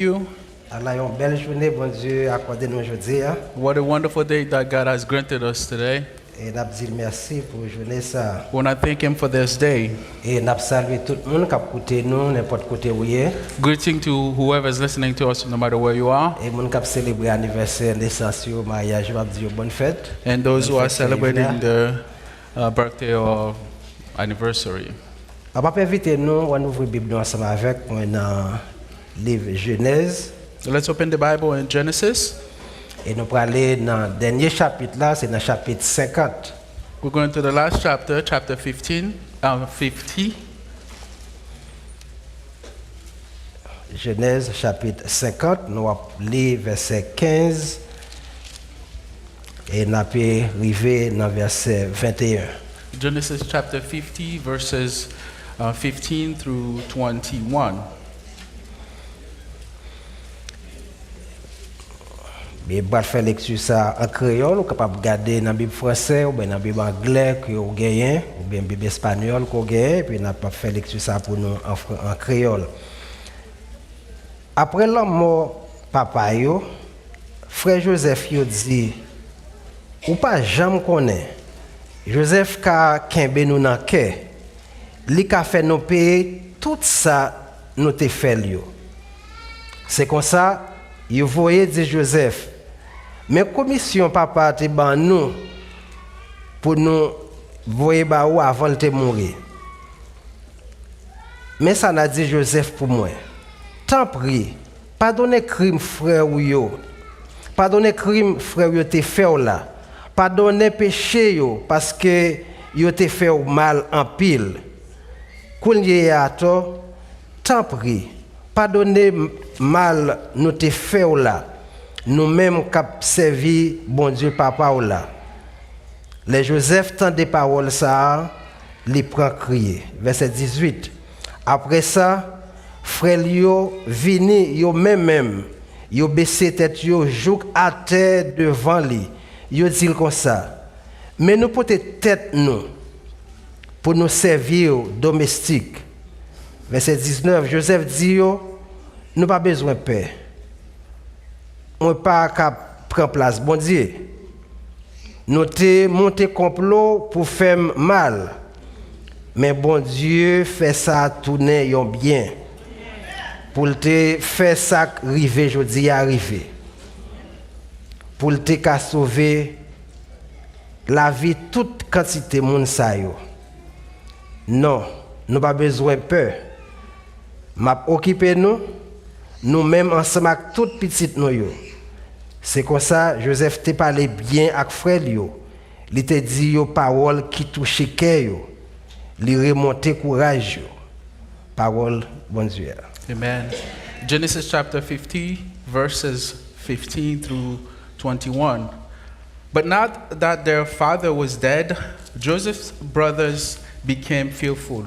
You. Allah yon belle journée, bon Dieu, accordé nous aujourd'hui. What a wonderful day that God has granted us today. Et n'a dit merci pour journée ça. We want to thank Him for this day. Et n'a salué tout le monde qui a écouté nous n'importe côté où est. Greeting to whoever is listening to us, no matter where you are. Et monde qui a célébré anniversaire, naissance, mariage, je vais dire bonne fête. And those who are celebrating the birthday or anniversary. On va inviter nous à ouvrir la Bible ensemble avec un livre Genèse. Let's open the Bible in Genesis. Et nous allons aller dans le dernier chapitre là, c'est dans le chapitre 50. We're going to the last chapter, chapter 50. Genèse chapitre 50, nous allons lire verset 15 et nous allons arriver dans verset 21. Genesis chapter 50, verses 15 through 21. Mais on va faire lecture ça en créole, ou capable de regarder dans la Bible française, ou bien dans la Bible anglaise que vous gagnez, ou bien dans la Bible espagnole que vous gagnez, puis on va faire lecture ça pour nous en créole. Après la mort papa yo, frère Joseph yo dit, ou pas jamais connaît. Joseph ka kembe nous nan cœur. Li ka fait nous payer tout ça nous te fait yo. C'est comme ça, yo voyez dit Joseph, mais commission papa te ban nous pour nous voyer ba ou avant de mourir. Mais ça n'a dit Joseph pour moi. Tant prie, pardonnez crime frère ou yo. Pardonnez crime frère yo te fait là. Pardonnez péché yo parce que yo te fait mal en pile. Kounye à to, tant prie, pardonnez mal nous te fait là. Nous-mêmes cap servi bon Dieu papa ou là. Les Joseph tend des paroles ça, les prend crier. Verset 18. Après ça, frère yo vini yo même yo baissé tête yo jouk à terre devant lui. Yo dit comme ça. Mais nous porter tête nous pour nous servir domestique. Verset 19, Joseph dit yo, nous pas besoin de paix. On pas qu'à prendre place bon Dieu. Nous te monté complot pour faire mal. Mais bon Dieu fait ça tourner yon bien. Pour te faire ça arriver jodi arriver. Pour te ka sauver la vie toute quantité moun sa yo. Non, nous pas besoin de peur. M'a occupé nous même ensemble avec toute petite nous yo. C'est comme ça Joseph te parlé bien avec frère yo. Il te dit yo parole qui touche cœur yo. Il remonter courage yo. Parole bon Dieu. Amen. Genesis chapter 50, verses 15 through 21. But now that their father was dead, Joseph's brothers became fearful.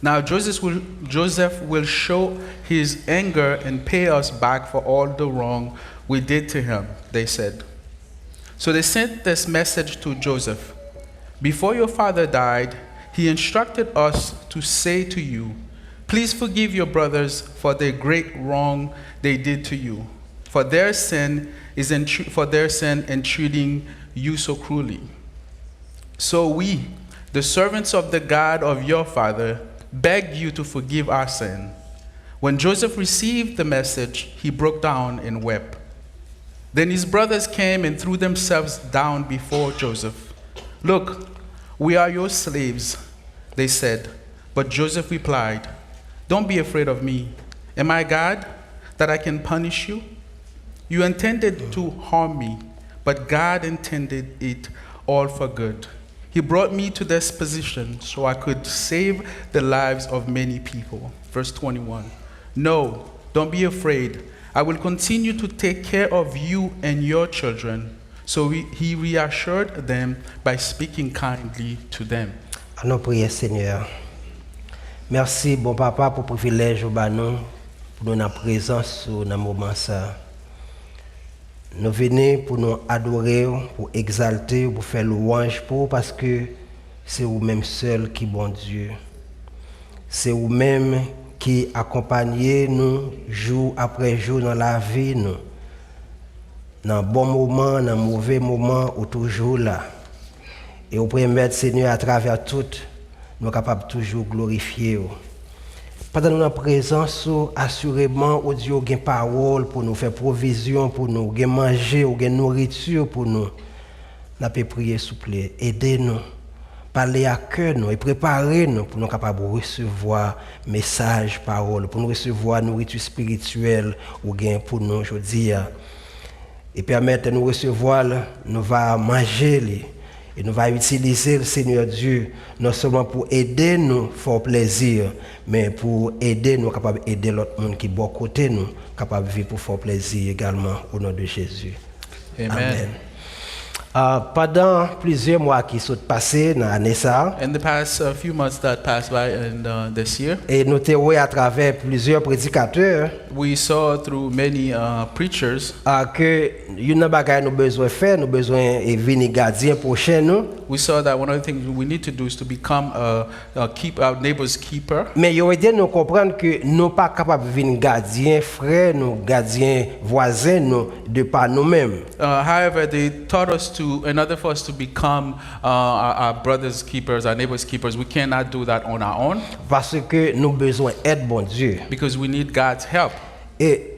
Now Joseph will show his anger and pay us back for all the wrong we did to him, they said. So they sent this message to Joseph. Before your father died, he instructed us to say to you, please forgive your brothers for the great wrong they did to you, for their sin entreating you so cruelly. So we, the servants of the God of your father, beg you to forgive our sin. When Joseph received the message, he broke down and wept. Then his brothers came and threw themselves down before Joseph. Look, we are your slaves, they said. But Joseph replied, don't be afraid of me. Am I God that I can punish you? You intended to harm me, but God intended it all for good. He brought me to this position so I could save the lives of many people. Verse 21. No, don't be afraid. I will continue to take care of you and your children. So he reassured them by speaking kindly to them. Allons prier, Seigneur. Merci, bon papa, pour le privilège pour nous notre présence dans le moment ça. Nous venons pour nous adorer, pour exalter, pour faire louange pour parce que c'est vous-même seul qui bon Dieu. C'est vous-même qui accompagne nous jour après jour dans la vie nous. Dans bon moment, dans mauvais moment, ou toujours là. Et au premier Seigneur à travers tout, nous sommes capables toujours glorifier. Pendant notre présence, assurément, au Dieu a une parole pour nous faire provision, pour nous manger, ou une nourriture pour nous. Nous pouvons prier, s'il vous plaît, aidez-nous, parler à cœur nous et préparez-nous pour nous capables de recevoir message, parole, pour nous recevoir nourriture spirituelle ou gain pour nous aujourd'hui. Et permettre de nous recevoir, nous va manger. Et nous allons utiliser le Seigneur Dieu, non seulement pour aider nous, faire plaisir, mais pour aider nous, capable d'aider l'autre monde qui est bon côté nous, capable de vivre pour faire plaisir également, au nom de Jésus. Amen. Pendant plusieurs mois qui sont passés dans l'année ça, In the past few months that passed by in this year, et nous avons à travers plusieurs prédicateurs we saw through many preachers que une bagaille nous besoin faire, nous besoin de venir gardien prochain nous. we saw that one of the things we need to do is to become our neighbor's keeper. Mais ils ont aidé nous comprendre que nous pas capables de venir gardien frère, nous gardien voisin nous de par nous-mêmes. However, they taught us in order for us to become our brother's keepers, our neighbor's keepers, we cannot do that on our own. Parce que nous besoin d'aide bon Dieu. Because we need God's help. Et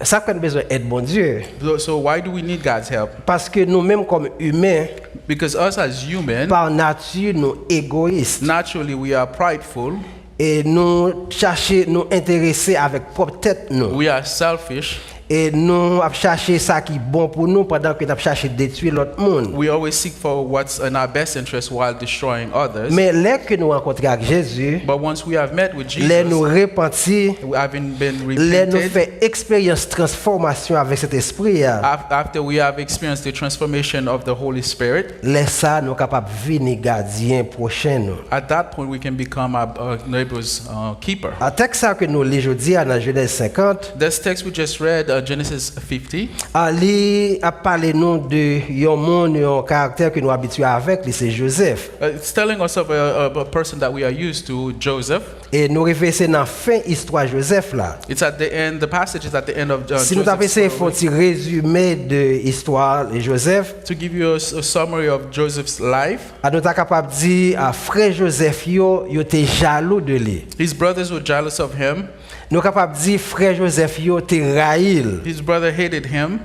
ça qu'on a besoin d'aide bon Dieu. So why do we need God's help? Parce que nous-mêmes comme humains, Because us as humans, par nature, nous égoïstes. naturally we are prideful, Et nous chercher nous intéresser avec propre tête nous. we are selfish, Et nous chercher ça qui est bon pour nous pendant que nous chercher détruire l'autre monde. we always seek for what's in our best interest while destroying others. Mais dès que nous rencontrons avec Jésus, But once we have met with dès nous Jesus, repentir, having been dès nous repented, faire expérience transformation avec cet esprit, after we have experienced the transformation of the Holy Spirit, laisse ça nous capables venir gardien prochain nous. at that point we can become our neighbor's keeper. Un texte ça que nous lisons aujourd'hui dans Genèse 50, This text we just read, Genesis 50, Ali a parlé nous de un monde, un caractère que nous habitués avec, c'est Joseph. it's telling us of a person that we are used to, Joseph. Et nous référons dans la fin histoire Joseph là. It's at the end, the passage is at the end of Si nous avons Joseph's essayé de story. faire un résumé de l'histoire de Joseph, To give you a summary of Joseph's life, nous sommes capables de dire que frère Joseph yo était jaloux de lui. his brothers were jealous of him. Nous sommes capables de dire que frère Joseph yo était raïl. His brother hated him.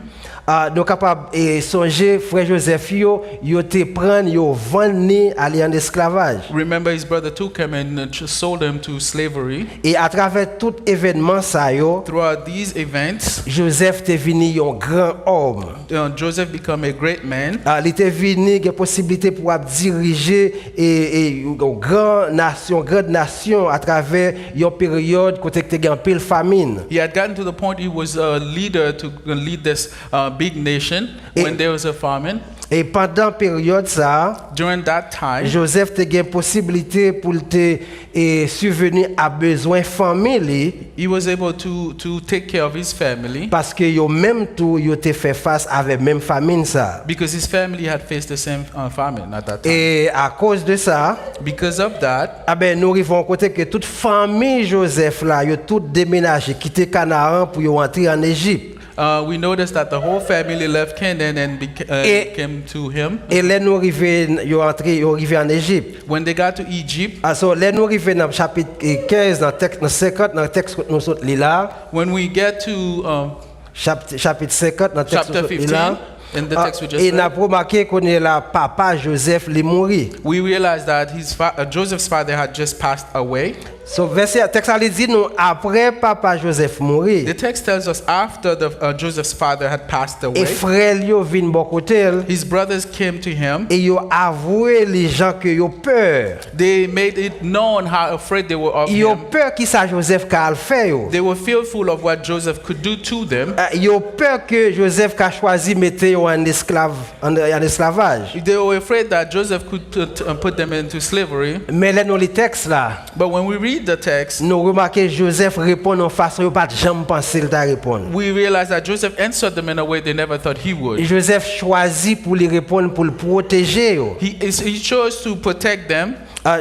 Nous sommes capables de songer frère Joseph yo était prendre yo vendre aller en esclavage. Remember, his brother took him and sold him to slavery. Et à travers tout événement ça yo, Throughout these events, Joseph était venu un grand homme. Joseph became a great man. Il était venu la possibilité pour diriger une grande nation à travers une période où il y a une famine. He had gotten to the point he was a leader to lead this big nation when there was a famine. Et pendant la période ça, During that time, Joseph a eu la possibilité pour subvenir à besoin famille he was able to take care of his family parce que yo même tout yo te fait face avec même famine ça. because his family had faced the same famine at that time. Et à cause de ça, Because of that, nous arrivons à côté que toute famille Joseph là, yo tout déménagé, quitté Canaan pour yo entrer en Égypte. we noticed that the whole family left Canaan and came to him. Et là nous arrivons en Égypte. When they got to Egypt, Alors là nous arrivons dans le chapitre 15 dans texte dans 50 dans le texte que nous sommes là, when we get to chapitre 50 dans le texte que chapter nous sommes là. 15, in the text we just Et nous read, avons remarqué qu'on est là papa Joseph est mort. we realized that Joseph's father had just passed away. So verset texte a dit nous après papa Joseph mourir. The text tells us after Joseph's father had passed Et away, frère yo vinn bon côté his brothers came to him. et yo avoué les gens que yo peur. They made it known how afraid they were of Yo him. peur qui ça Joseph qu'a fait yo. They were fearful of what Joseph could do to them. Yo peur que Joseph qu'a choisi mettre yo en esclavage. They were afraid that Joseph could put them into slavery. Mais là dans les textes là, But when we read the text, nous remarquons Joseph répond en façon yo pas jamais pensé il t'a répondre. we realize that Joseph answered them in a way they never thought he would. Joseph choisit pour lui répondre pour le protéger yo. He chose to protect them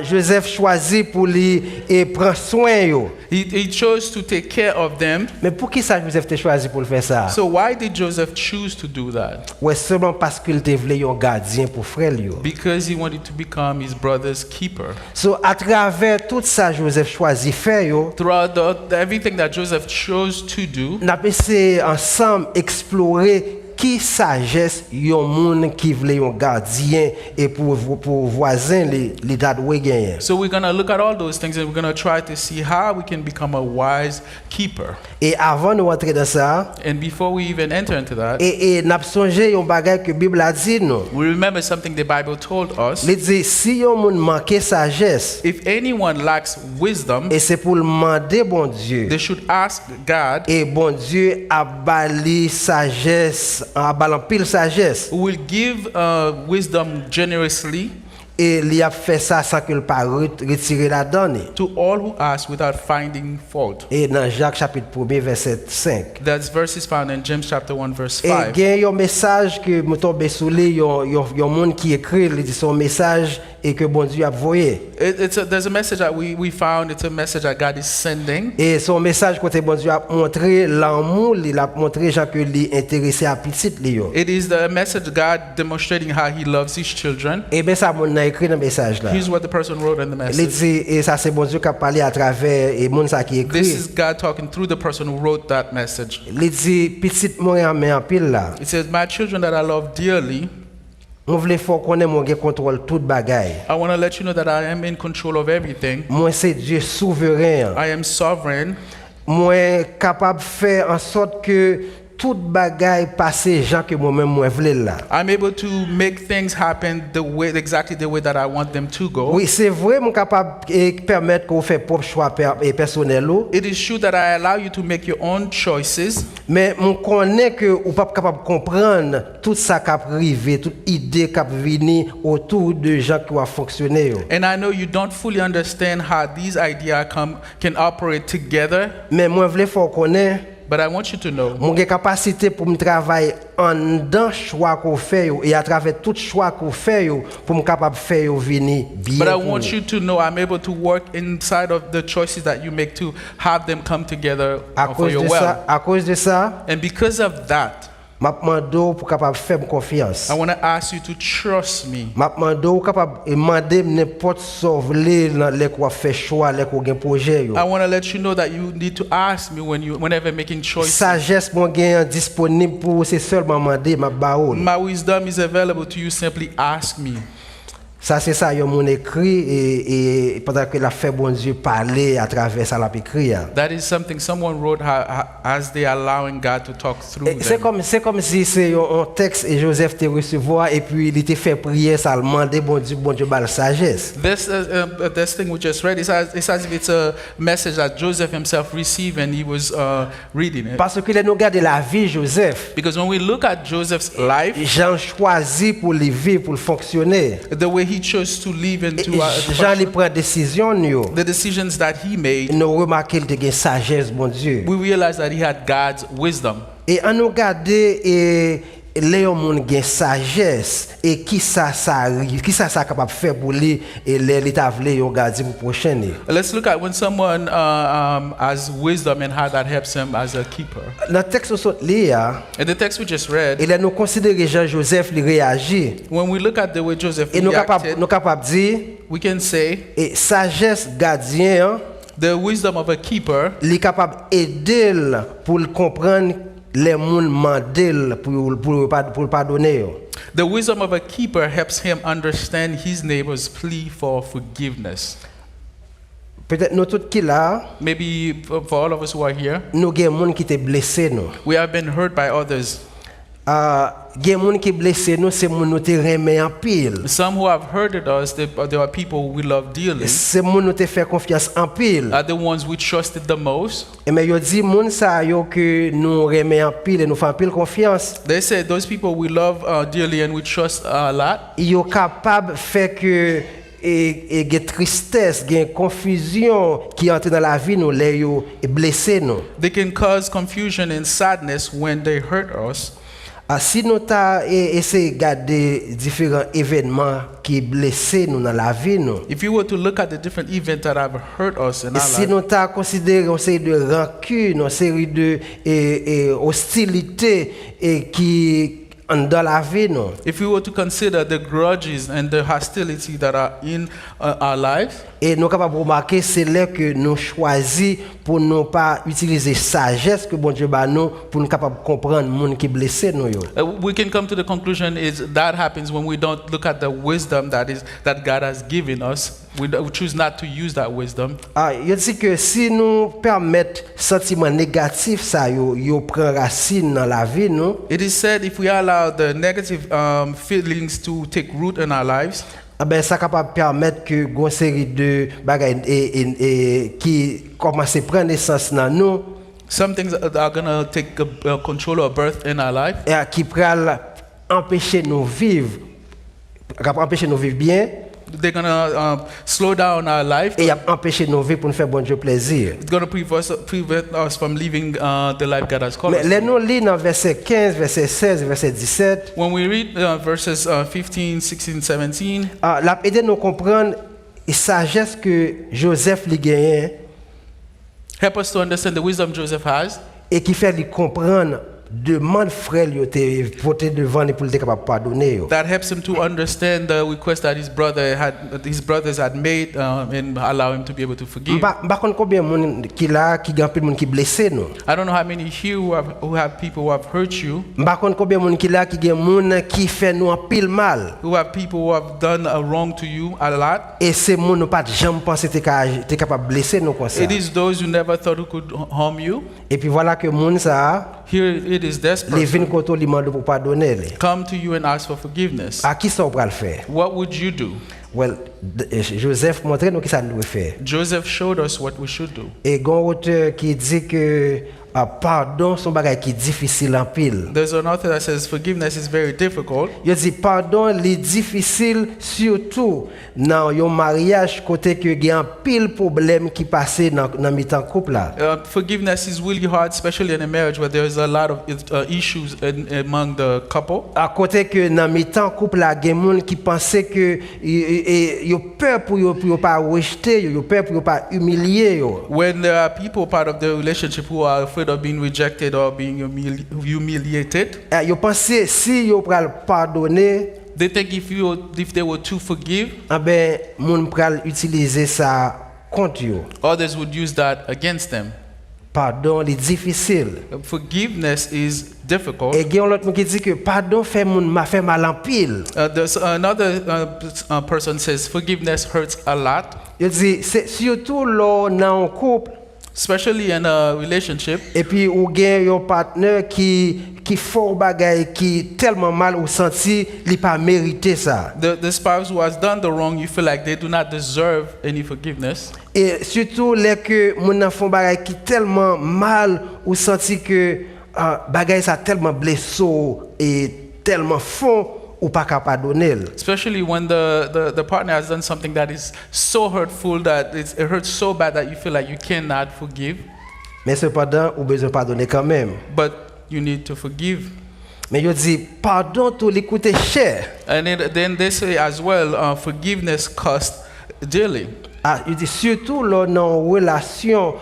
Joseph choisit pour lui et prendre soin yo. He chose to take care of them. Mais pour qui ça Joseph t'a choisi pour le faire ça? So why did Joseph choose to do that? Ouais, seulement parce qu'il te voulait un gardien pour frère yo. Because he wanted to become his brother's keeper. So à travers tout ça Joseph choisit faire yo. Throughout everything that Joseph chose to do, N'a essayé ensemble explorer qui sagesse yon moun qui voulait un gardien et pour voisin les date gagner. so we're going to look at all those things and we're going to try to see how we can become a wise keeper. Et avant de rentrer dans ça, And before we even enter into that, et n'a songé yon bagay que Bible a dit nous. we remember something the Bible told us. Il dit si yon moun manque sagesse If anyone lacks wisdom, et c'est pour le demander bon Dieu. they should ask God, Et bon Dieu a bali sagesse, a balan pile sagesse. who will give wisdom generously Et il a fait ça sans qu'il pas retirer la donne. to all who ask without finding fault. Et dans Jacques chapitre 1 verset 5. That's verses found in James chapter 1 verse Et 5. il y a un message que me tombe sous lui, yon monde qui écrit, il dit son message et que bon Dieu a envoyé. There's a message that we found. It's a message that God is sending. Et son message côté bon Dieu a montré l'amour, il a montré Jean que il intéressé à petit li yo. It is the message God demonstrating how he loves his children. Et bien ça mon a écrit dans message là. Here's what the person wrote in the Il message. dit et ça c'est bon Dieu qui a parlé à travers et monde ça qui This écrit. is God talking through the person who wrote that message. Il dit petit moi en main en pile là. It says, "My children that I love dearly, On voulait faut connaître mon qui contrôle toute bagaille. I want to let you know that I am in control of everything. Moi c'est Dieu souverain. I am sovereign. Moi capable de faire en sorte que toute bagaille passe gens que moi-même moi voulais là. I'm able to make things happen exactly the way that I want them to go. Oui, c'est vrai, moi capable de permettre que vous fassiez propre choix personnel ou, It is true that I allow you to make your own choices, mais on connaît que vous pas capable de comprendre tout ça qui arrivé, toute idée qui venir autour de gens qui ont fonctionné. Yo. and I know you don't fully understand how these ideas can operate together. Mais moi voulais faut connaître But I want you to know mon capacité pour me travailler en dedans choix qu'on fait yo, et à travers tout choix qu'on fait yo, pour me capable faire yo venir bien. But I pour want nous. you to know I'm able to work inside of the choices that you make to have them come together À for cause your de well. ça, à cause de ça, And because of that, m'a demandé pour capable faire confiance. I want to ask you to trust me. M'a demandé ou capable demander n'importe sauver les quoi faire choix les quoi gain projet yo. I want to let you know that you need to ask me whenever making choices. Sagesse mon gain disponible pour c'est seulement demander m'a baoul. My wisdom is available to you. Simply ask me. Ça c'est ça yo mon écrit et pendant que la fait bon Dieu parler à travers ça l'a écrit. That is something someone wrote as they allowing God to talk through them. C'est comme si c'est un texte et Joseph te recevoir et puis il était fait prier ça demander bon Dieu bal sagesse. This thing we just read, it's as if it's a message that Joseph himself received and he was reading it. Parce que nous regarder la vie Joseph, Because when we look at Joseph's life, Jean choisi pour le vivre pour fonctionner. the way he chose to live into Jean li prend décision yo. the decisions that he made, Nous remarquer qu'il te sagesse bon Dieu. we realized that he had God's wisdom. Et on nous regarder et Léon moun gen sagesse et qui ça capable faire pour lui et l'état vle yo garder pour prochaine. Let's look at when someone has wisdom and how that helps him as a keeper. Dans texte sot li a, In the text we just read, il nous considérer Jean-Joseph li réagit when we look at the way Joseph et reacted, nous capable dire we can say et sagesse gardien the wisdom of a keeper li capable aider pour le comprendre les moun mandel pour pardonner yo. The wisdom of a keeper helps him understand his neighbor's plea for forgiveness. Peut-être nous tous qui là, Maybe for all of us who are here, nous gen moun qui te blessé nous. we have been hurt by others. Gen moun qui blessé nous, c'est moun nous te remet en pile. Some who have hurted us, there are people we love dearly, C'est moun nous te fait confiance en pile. are the ones we trusted the most. Et mais yo dit moun sa yo que nous remet en pile et nous fait pile confiance. They say those people we love dearly and we trust a lot, Yo capable faire que et gen tristesse, gen confusion qui entre dans la vie nous les yo et blessé nous. they can cause confusion and sadness when they hurt us. Si nous ta essayé de regarder différents événements qui blessent nous dans la vie, nous. If you were to look at the different events that have hurt us in Et our si life, nous ta considéré une série de rancune, une série de hostilités qui dans la vie, nous. if we were to consider the grudges and the hostility that are in our lives, Et nous sommes capables de remarquer, c'est là que nous choisissons pour ne pas utiliser sagesse que bon Dieu bat nous pour nous capables de comprendre les gens qui blessé nous. we can come to the conclusion is that happens when we don't look at the wisdom that God has given us. We choose not to use that wisdom. Je dis que si nous permettons sentiments négatifs ça yo prend racine dans la vie nous. It is said if we allow the negative feelings to take root in our lives, Ben ça capable permettre que une série de bagages qui commence à prendre naissance dans nous some things are going to take control or birth in our life, et qui pral empêcher nous vivre bien they're going to slow down our life. et empêcher nous vivre pour nous faire bon Dieu plaisir. It's going to prevent us from living the life God has called Mais us. les nous lit dans verset 15, verset 16, verset 17, When we read verses 15, 16, 17, l'a aider nous comprendre la sagesse que Joseph li gagne help us to understand the wisdom Joseph has, et qui fait lui comprendre demande frère yo te porter devant lui pour le capable pardonner yo. that helps him to understand the request that his brothers had made and allow him to be able to forgive. M'pa konn combien moun qui là qui grand pile moun qui blessé nous. I don't know how many here who have people who have hurt you, M'pa konn combien moun qui là qui gen moun qui fait nous en pile mal. who have people who have done wrong to you a lot. Et c'est moun nous pas jamais penser t'es capable blesser nous comme ça. It is those who never thought who could harm you. Et puis voilà que moun ça Here it is this les person vinn koto li mande pour pardonner. come to you and ask for forgiveness. À qui ça on va le faire? What would you do? Well, Joseph montre nous qui ça nous doit faire. Joseph showed us what we should do. Et gon auteur qui dit que pardon son bagay qui difficile en pile. There's an author that says forgiveness is very difficult. Il dit pardon li difficile surtout dans un mariage côté que il y a un pile problème qui passé dans mi-temps couple là. Forgiveness is really hard, especially in a marriage where there's a lot of issues among the couple. À côté que dans mi-temps couple là, il y a des gens qui pensaient que yo peur pour yo pas rejeter, yo peur pour yo pas humilier yo. When there are people part of the relationship who are afraid of being rejected or being humiliated, Yo pensé si yo pral pardonner, they think if they were to forgive, ben moun pral utiliser ça contre yo. others would use that against them. Pardon, li difficile. Forgiveness is difficult. Et il y a l'autre qui dit que pardon fait mal en pile. There's another person says forgiveness hurts a lot, Il dit c'est surtout là dans un couple especially in a relationship. et puis ou gagne un partenaire qui fort bagay qui tellement mal ou senti li pas mérité ça. The spouse who has done the wrong, you feel like they do not deserve any forgiveness. Et surtout les que mon enfant bagay qui tellement mal ou senti que bagay ça tellement blessé et tellement fond ou pas capable donner. Especially when the partner has done something that is so hurtful that it hurts so bad that you feel like you cannot forgive, Mais cependant ou besoin pardonner quand même. but you need to forgive. Mais yo dit pardon tout li coûte cher. And then they say as well, forgiveness costs dearly. Il dit surtout là dans relation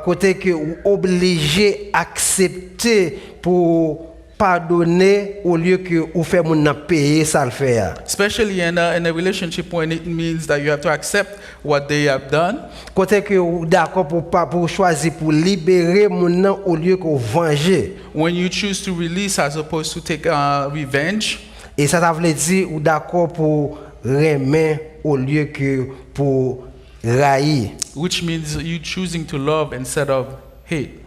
côté que ou obligé accepter pour pardonner au lieu que ou faire mon payer ça le faire. Especially in a relationship when it means that you have to accept what they have done. Côté que ou d'accord pour choisir pour libérer mon nom au lieu que venger. When you choose to release as opposed to take revenge. Et ça veut dire ou d'accord pour remettre au lieu que pour railler. Which means you choosing to love instead of hate.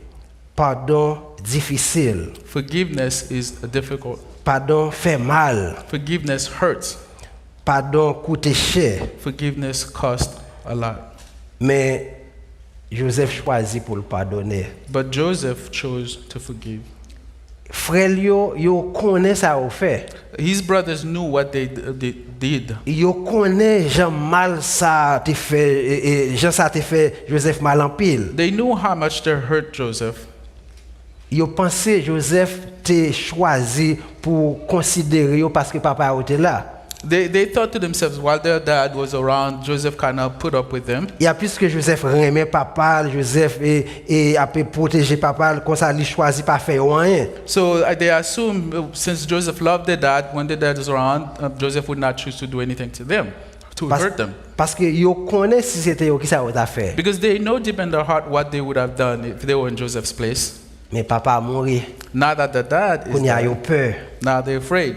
Pardon difficile. Forgiveness is difficult. Pardon fait mal. Forgiveness hurts. Pardon coûte cher. Forgiveness costs a lot. Mais Joseph choisit pour le pardonner. But Joseph chose to forgive. Frère yo connaît ça au fait. His brothers knew what they did. Yo connaît Jean mal ça te fait Jean ça te fait Joseph mal en pile. They knew how much they hurt Joseph. Yo pensé Joseph t'es choisi pour considérer yo parce que papa était là. They thought to themselves, while their dad was around, Joseph kind of put up with them. Il y a plus que Joseph aimait papa, Joseph et a pu protéger papa, comme ça il choisit pas faire rien. So they assume, since Joseph loved their dad, when their dad was around, Joseph would not choose to do anything to them, to hurt them. Parce que yo connaît si c'était yo qui ça aurait fait. Because they know deep in their heart what they would have done if they were in Joseph's place. Mais papa a mouru. Now that the dad is Qu'on y a yo dead, peur. now they're afraid.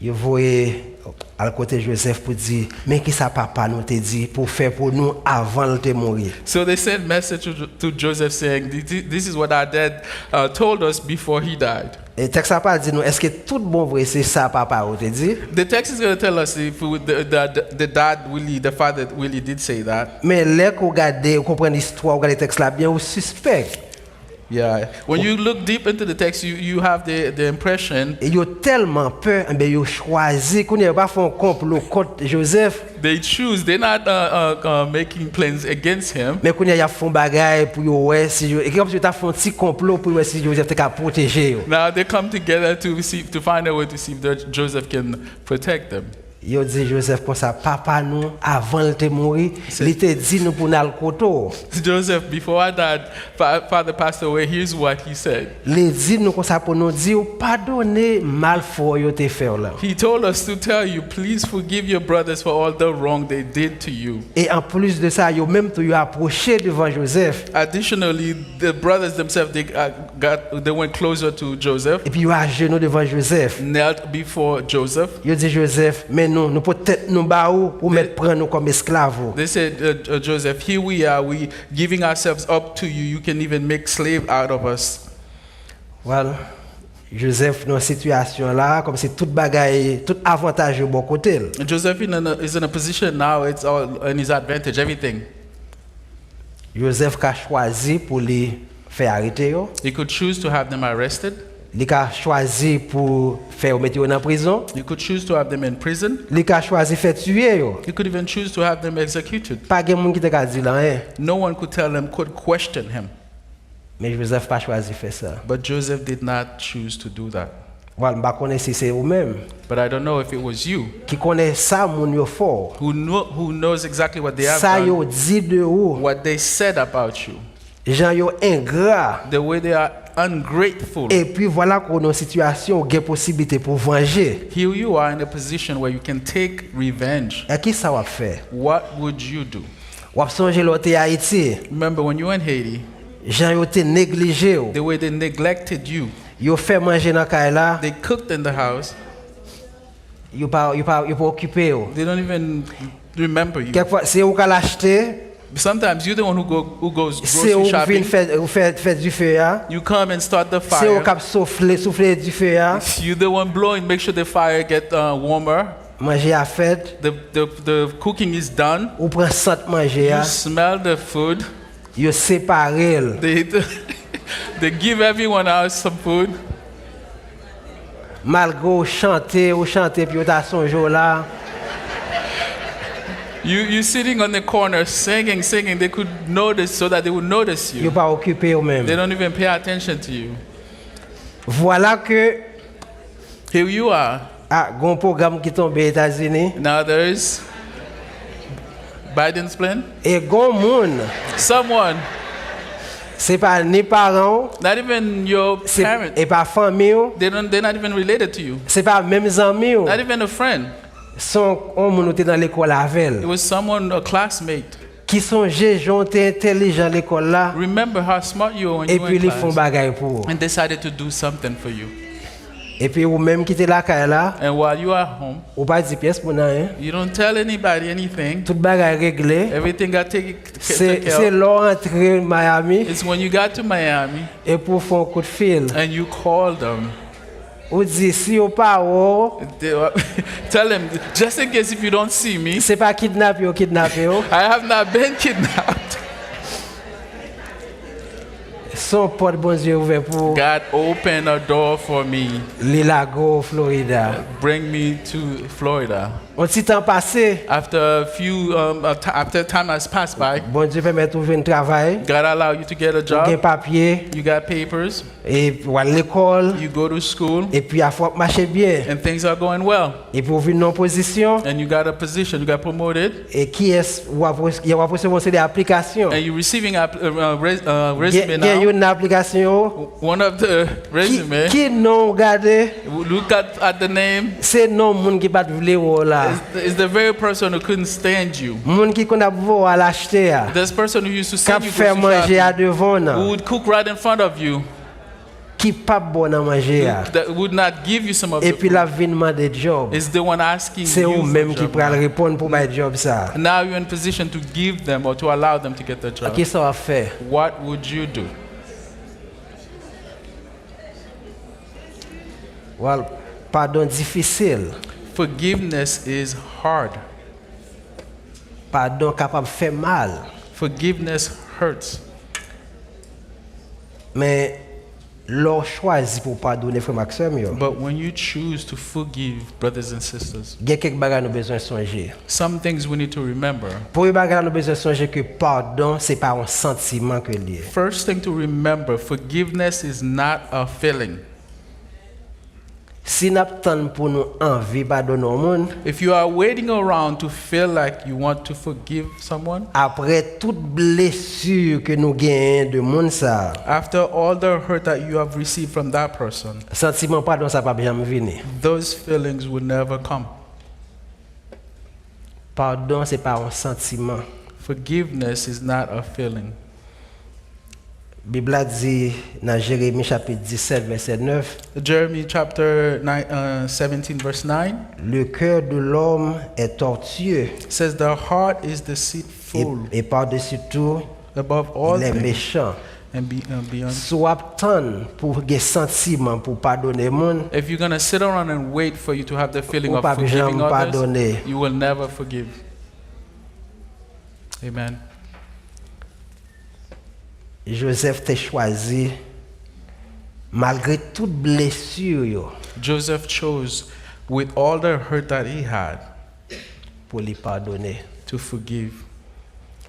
Yo voyez à côté Joseph pour dire mais qui ça papa nous te dit pour faire pour nous avant de te mourir. So they sent message to Joseph saying, this is what our dad told us before he died. Et texte a pas dit nous est-ce que tout bon vrai c'est ça papa ou te dit. The text is going to tell us if the dad really, the father really did say that. Mais là qu'on regarde, on comprend l'histoire, on regarde le texte là bien ou suspect. Yeah. When you look deep into the text, you have the impression. Et yo tellement peur, ben yo choisi qu'on n'est pas fait un complot contre Joseph. They choose. They're not making plans against him. Mais qu'on y a font bagaille pour yo ouais si et comme si tu as fait un petit complot pour ouais si Joseph te cap protéger yo. Now they come together to find a way to see if Joseph can protect them. Yo dit Joseph comme ça papa nous avant de te mourir, il te dit nous pour n'al koto. Joseph, before our dad, father passed away, here's what he said. Il dit nous comme ça pour nous dire pardonner mal fort yo te fait là. He told us to tell you, please forgive your brothers for all the wrong they did to you. Et en plus de ça, yo même tout yo approché devant Joseph. Additionally, the brothers themselves, they went closer to Joseph, Et puis yo à genoux devant Joseph. knelt before Joseph. Yo dit Joseph, mais nous peut-être nous baou ou mettre prendre nous comme esclaves. They said, Joseph, here we are, we giving ourselves up to you. You can even make slave out of us. Well, Joseph dans situation là comme si toute bagaille, tout avantage au bon côté. Joseph is in a position now, it's all in his advantage, everything. Joseph a choisi pour les faire arrêter yo. He could choose to have them arrested. Il a choisi pour faire mettre en prison. He could choose to have them in prison. Il a choisi faire tuer yo. He could even choose to have them executed. Pas gen moun qui te ka di là hein. No one could tell him, could question him. Mais Joseph pas choisi faire ça. But Joseph did not choose to do that. Voilà, m'pa connais si c'est ou même But I don't know if it was you qui connaît ça moun yo fort. who knows exactly what they have Ça done, yo dit de ou. what they said about you, Gens yo ingrat. the way they are ungrateful. Et puis voilà qu'on a une situation où il y a possibilité pour venger. Here you are in a position where you can take revenge. Et qui ça va faire? What would you do? Ou songer l'autre Haïti. Remember when you were in Haiti, Gens yo te négligé. the way they neglected you. Yo fait manger dans caille là. They cooked in the house. Yo pas occupé yo. They don't even remember you. Quelquefois c'est ou ka l'acheter. Sometimes you're the one who goes C'est grocery ou shopping. vient faire du feu là. You come and start the C'est ou fire. cap souffler du feu là. You're the one blowing. Make sure the fire get warmer. Manger à fait. The cooking is done. Ou prend sant manger. You smell the food. Yo séparé. They give everyone else some food. Malgré ou chanter puis ou ta songe là. You sitting on the corner singing. They could notice so that they would notice Yo you. pas occupé ou même. They don't even pay attention to you. Voilà que Here you are. gon programme qui tombe aux États-Unis Now there is Biden's plan. et gon moun Someone, c'est pas ni parents, not even your c'est parents, et pas famille, they're not even related to you. c'est pas même amis, Not even a friend. sont on moun était dans l'école It avec was someone, a classmate. qui sont gens intelligents l'école là Remember how smart you were when et you were puis in ils font class bagaille pour and decided to do something for you. et puis ou même qui était là là And while you are home, ou pas dire pièce pour rien you don't tell anybody anything. toute bagaille réglée Everything got taken c'est care of. leur entrée Miami It's when you got to Miami et pour faire un coup de fil and you call them. ou dit si ou pas ou Tell them, just in case if you don't see me, c'est pas kidnappé ou son porte bon Dieu ouvert pour God opened a door for me, les lagos Florida. bring me to Florida. Un petit temps passé, After after time has passed by, bon Dieu permet de trouver un travail, God allow you to get a tu as un job. papier, You got papers. et puis à l'école, You go to school, et puis à fois marcher bien. and things are going well. Et puis vous une position, And you got a position. You got promoted, et qui est, il va recevoir des applications. and you're receiving a Il resume y a now. une application One of the resume. qui non regardé, Look at the name. c'est non moun qui pas vouloir là. Is the very person who couldn't stand you. Moun qui qu'on a voir à l'acheter. This person who used to Qui send you fait grocery manger à shopping, devant. who would cook right in front of you, Qui pas bon à manger. that would not give you some of Et the puis food, la vie demande job. is the one asking C'est you eux for même a qui job. pourra répondre pour my job ça. Now you're in position to give them or to allow them to get the job. Qu'est-ce qu'on va faire? What would you do? Well, pardon difficile. Forgiveness is hard. Pardon capable de faire mal. Forgiveness hurts. Mais l'on choisit pour pardonner frère Maxime yo. But when you choose to forgive brothers and sisters, Il y a quelques bagages nous besoin songer. some things we need to remember. Pour les bagages nous besoin songer que pardon c'est pas un sentiment que lié. First thing to remember, forgiveness is not a feeling. Si nous attendons pour nous envie pardonner au monde, If you are waiting around to feel like you want to forgive someone, après toute blessure que nous gagnons de monde ça, after all the hurt that you have received from that person, sentiment pardon ça pas jamais venir. those feelings will never come. Pardon c'est pas un sentiment. Forgiveness is not a feeling. Bible a dit dans Jérémie chapitre 17 verset 9, Jeremy chapter 17 verse 9 le cœur de l'homme est tortueux says the heart is deceitful et par-dessus tout above all il est things méchant. and beyond. Soit attendre pour des sentiments pour pardonner monde, If you're going to sit around and wait for you to have the feeling ou of pas forgiving jamais others, pardonner. you will never forgive. Amen. Joseph t'a choisi malgré toute blessure yo, Joseph chose, with all the hurt that he had, pour lui pardonner. to forgive.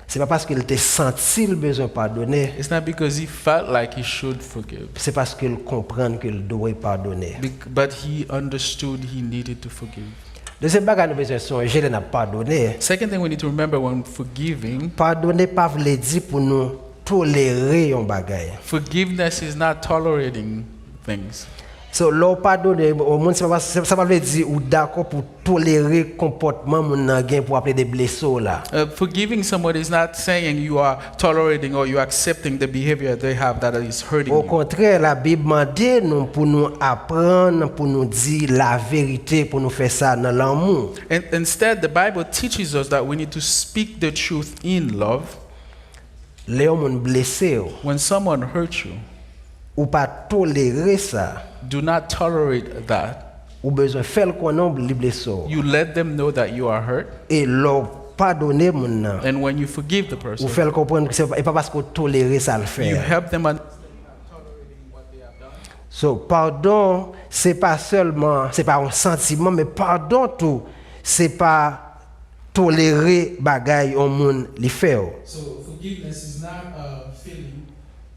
C'est pas parce qu'il t'a senti le besoin de pardonner, It's not because he felt like he should forgive, c'est parce qu'il comprend qu'il doit pardonner. but he understood he needed to forgive. Deuxième bagage nous besoin songer, il n'a pardonné. Second thing we need to remember when forgiving, Pardonner pas veut dire pour nous tolérer un bagage. forgiveness is not tolerating things. So l'on pardonner au monde ça pas veut dire ou d'accord pour tolérer comportement mon nan gen pour appeler des blessures là. Forgiving someone is not saying you are tolerating or you are accepting the behavior they have that is hurting Au you. contraire, la Bible demande nous pour nous apprendre, pour nous dire la vérité, pour nous faire ça dans l'amour. And instead, the Bible teaches us that we need to speak the truth in love. Les hommes blessés When someone hurts you, ou pas tolérer ça, do not tolerate that. ou besoin faire qu'on les blessures. You let them know that you are hurt. Et leur pardonner mon nan. And when you forgive the Ou person, faire comprendre que c'est pas parce qu'on tolérer ça le you faire. help them So pardon, c'est pas seulement, c'est pas un sentiment, mais pardon tout, c'est pas tolérer bagaille au monde li fait. So forgiveness is not a feeling,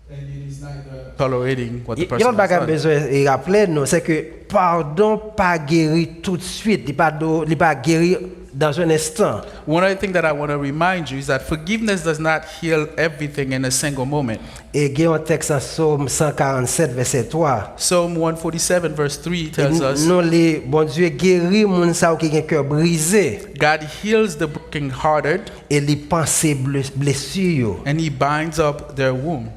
and it is neither tolerating what the Il y a person un has bagage done. besoin de rappeler nous, c'est que pardon pas guéri tout de suite, il pas guéri dans un instant. One other thing that I want to remind you is that forgiveness does not heal everything in a single moment. Et il y a un texte en Psaume 147 verset 3. Psalm 147 verse 3 tells us, Nous les bon Dieu guérit moun sa qui a un cœur brisé God heals the brokenhearted et les pensées blessures. and he binds up their wound.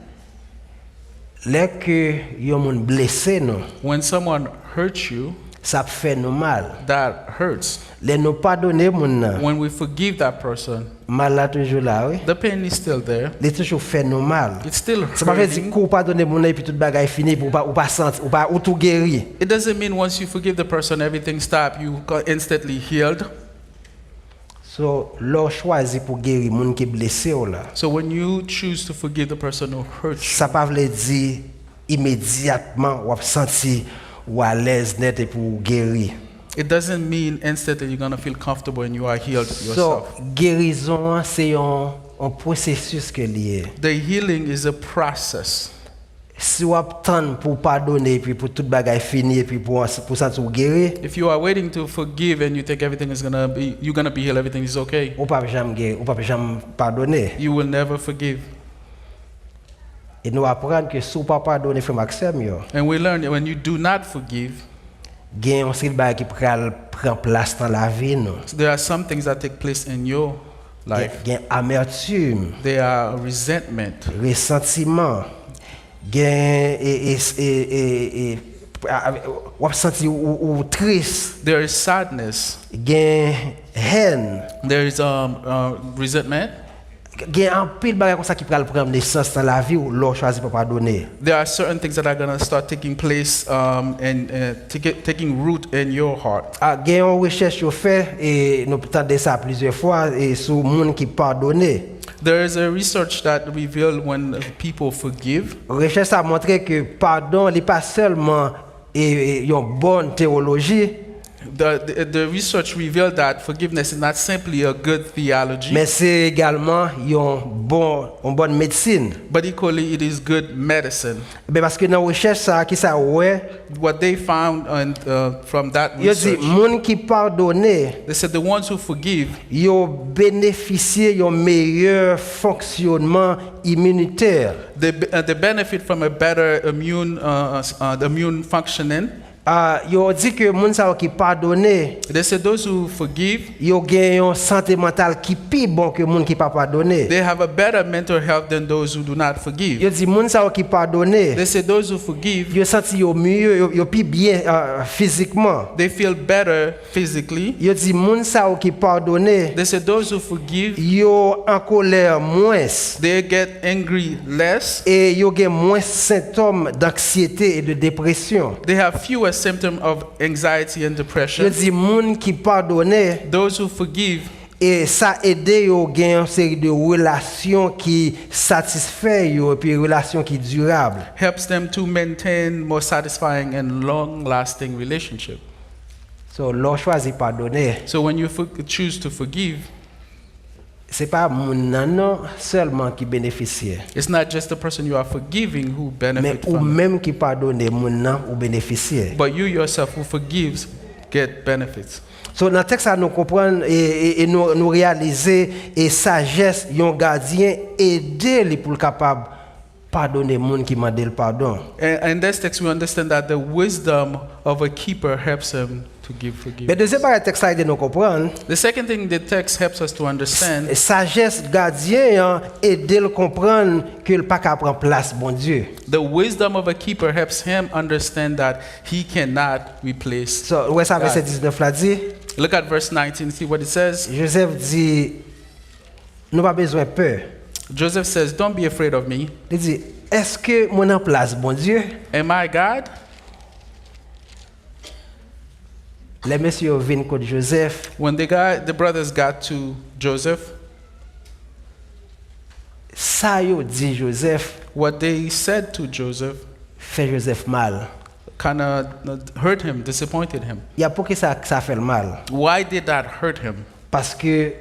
Là que yon moun blessé nous, When someone hurts you, ça fait nous mal. that hurts. Les nous pardonner moun nan, When we forgive that person, mal là toujours là, oui. the pain is still there. Les toujours fait nous mal. It's still Ça veut dire hurting. qu'on pardonner moun nan et puis toute bagaille fini pour pas sentir ou tout guéri. It doesn't mean once you forgive the person, everything stops. You got instantly healed. So, l'on choisi pour guérir moun qui blessé ou là. So when you choose to forgive the person who hurt you, Ça pas veut dire immédiatement ou senti ou à l'aise net et pour guérir. it doesn't mean instantly you're going to feel comfortable and you are healed So, yourself. guérison c'est un processus que lié. The healing is a process. Si vous attendez pour pardonner puis pour toute bagaille fini et puis pour ça tout guérir, If you are waiting to forgive and you think everything is you're gonna be healed, everything is okay, ou pas jamais guérir, ou pas jamais pardonner. you will never forgive. Et nous apprenons que si vous pas pardonner frère Maxime yo, And we learn that when you do not forgive, gagne un série de bagaille qui prend place dans la vie nous. there are some things that take place in your life. Gagne amertume, They are resentment. ressentiment, gagne ou senti ou triste, There is sadness. gagne haine, There is resentment. gagne un pile bagaille comme ça qui prend naissance dans la vie ou l'on choisit pour pardonner. There are certain things that are going to start taking place and taking root in your heart. Gagne une recherche au fait et nous entendons ça plusieurs fois et sur monde qui pardonne. There is a research that revealed when people forgive, Recherche a montré que pardon n'est pas seulement une bonne théologie, the research revealed that forgiveness is not simply a good theology, mais c'est également une bonne médecine. but equally it is good medicine. Ben parce que dans la recherche ça qui ça ouais, What they found from that il dit research, monde qui pardonne, they said the ones who forgive, ils bénéficient d'un meilleur fonctionnement immunitaire. they benefit from a better immune functioning. Ils dit que monde ça qui pardonne, They said those who forgive, ils ont une santé mentale qui plus bon que monde qui pas pardonné. they have a better mental health than those who do not forgive. Ils dit monde ça qui pardonné, They said those who forgive, ils senti yo mieux, yo plus bien physiquement. they feel better physically. Ils dit monde ça qui pardonné, They said those who forgive, yo en colère moins they get angry less. et yo gen moins symptômes d'anxiété et de dépression. They have fewer symptoms of anxiety and Je depression. dis monde qui pardonne Those who forgive, et ça aide yo gen une série de relations qui satisfait yo et puis relations qui durables. helps them to maintain more satisfying and long-lasting relationship. So l'on choisit pardonner, So when you choose to forgive, c'est pas mon non seulement qui bénéficie, it's not just the person you are forgiving who mais benefit ou from it, même qui pardonne mon non ou bénéficie. but you yourself who forgives get benefits. So dans le texte nous comprenons et nous réaliser et sagesse yon gardien aider lui pour capable pardonner monde qui m'a le pardon. And in this text, we understand that the wisdom of a keeper helps him to give Mais forgiveness. deuxième part texte ça aide nous comprendre The second thing the text helps us to understand sagesse gardien aider le comprendre que le pas qu'à prendre place bon Dieu. the wisdom of a keeper helps him understand that he cannot replace. So ouais ça verset 19 là dit Look at verse 19, see what it says. Joseph dit nous pas besoin peur. Joseph says, don't be afraid of me. Il dit est-ce que mon en place bon Dieu? Am I God? Les messieurs viennent contre Joseph. When the brothers got to Joseph, Ça yo dit Joseph what they said to Joseph fait Joseph mal. kind of hurt him, disappointed him. Il y a pourquoi ça fait le mal? Why did that hurt him? Parce que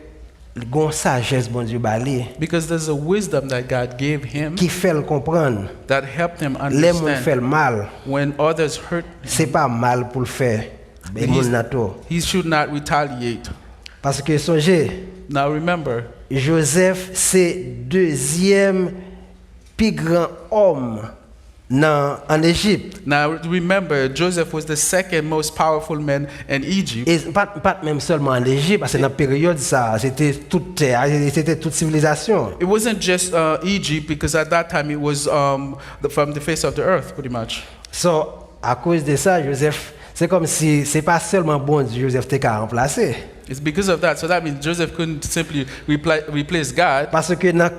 gon sagesse bon Dieu bali Because there's a wisdom that God gave him qui fait le comprendre. that helped him Les moun fait understand le mal, when others hurt c'est pas mal pour le faire. Mais moun nato. he should not retaliate. Parce que songez, Now remember, Joseph c'est deuxième plus grand homme en Égypte. Joseph was the second most powerful man in Egypt. Et pas même seulement en Égypte, parce que dans la période ça, c'était toute terre, c'était toute civilisation. It wasn't just Egypt, because at that time it was from the face of the earth, pretty much. So à cause de ça, Joseph, c'est comme si c'est pas seulement bon Dieu Joseph t'es qu'à remplacer. It's because of that. So that means Joseph couldn't simply replace God. Parce que dans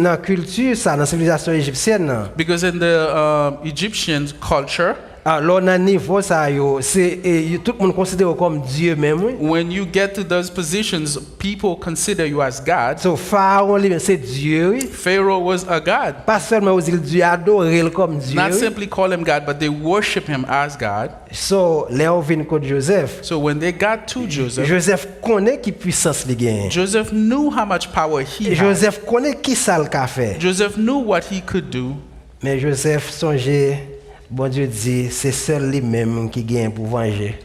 la culture ça, dans la civilisation égyptienne, Because in the Egyptian culture, Alors, dans niveau ça, tout le monde considère comme Dieu même. Oui. When you get to those positions, people consider you as God. So, Pharaon, lui, c'est Dieu. Oui. Pharaoh was a God. Pas seulement aux îles Dieu adorer comme Dieu. Not Oui. simply call him God, but they worship him as God. So, Léon vient contre Joseph. So when they got to Joseph, Joseph connaît qui puissance il gagne. Joseph knew how much power he had. Joseph connaît qui ça le qu'a fait. Joseph knew what he could do. Mais Joseph songeait, bon Dieu dit, c'est seul lui-même qui gagne pour venger.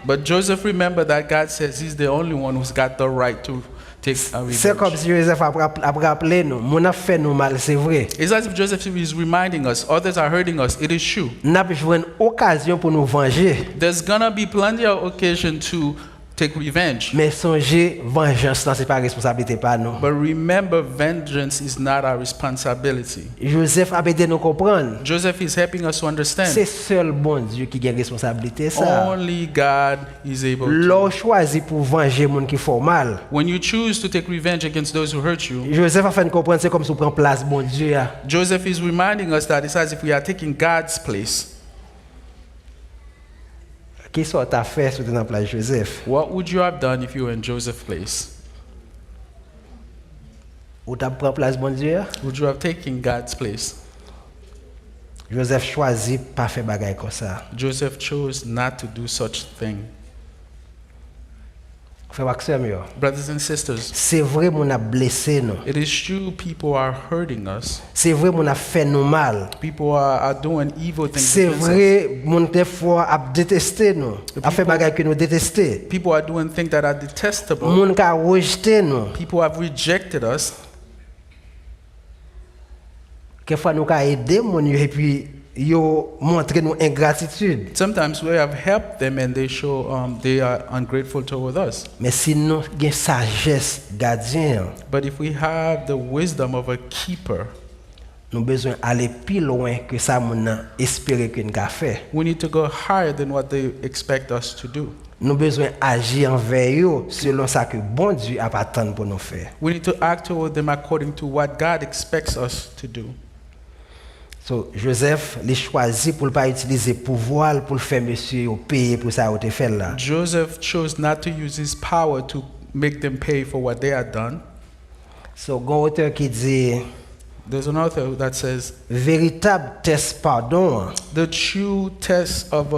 But Joseph remembered that God says he's the only one who's got the right to take a C'est comme revenge. si Joseph a rappelé nous, mon a fait nous mal, c'est vrai. It's as if Joseph is reminding us, others are hurting us. It is true. N'a pas joué une occasion pour nous venger. There's gonna be plenty of occasion to take revenge. Mais songez, vengeance, non, c'est pas responsabilité pas nous. But remember, vengeance is not our responsibility. Joseph a aidé nous comprendre. Joseph is helping us to C'est understand. seul bon Dieu qui a responsabilité ça. Only God is able to. L'on choisit pour venger les gens qui font mal. When you choose to take revenge against those who hurt you, Joseph a fait nous comprendre c'est comme si on prend place bon Dieu. Joseph is reminding us that it's as if we are taking God's place. Qu'est-ce que tu as fait sur la place Joseph? What would you have done if you were in Joseph's place? Ou tu as pris place bon Dieu? Would you have taken God's place? Joseph choisit pas faire bagaille comme ça. Joseph chose not to do such thing. Frère Maxime, Brothers and sisters, c'est vrai mon a blessé nous. it is true people are hurting us. C'est vrai mon a fait nous mal. People are doing evil things C'est against us. vrai mon des fois a détesté nous. A fait bagaille que nous détester. People are doing things that are detestable. Mon ka rejeté nous. People have rejected us. Quelquefois nous ka aider mon et puis yo montrer nous ingratitude. Sometimes we have helped them and they show they are ungrateful toward us. Mais si nous gain sagesse gardien, But if we have the wisdom of a keeper, nous besoin aller plus loin que ça mon a espérer que nous ka fait. we need to go higher than what they expect us to do. Nous besoin agir envers eux selon ça que bon Dieu a attendre pour nous faire. We need to act toward them according to what God expects us to do. So Joseph les choisi pour pas utiliser pouvoir pour faire monsieur au payer pour ça au fait là. Joseph chose not to use his power to make them pay for what they had done. So gon auteur qui dit There's an author that says véritable test pardon, the true test of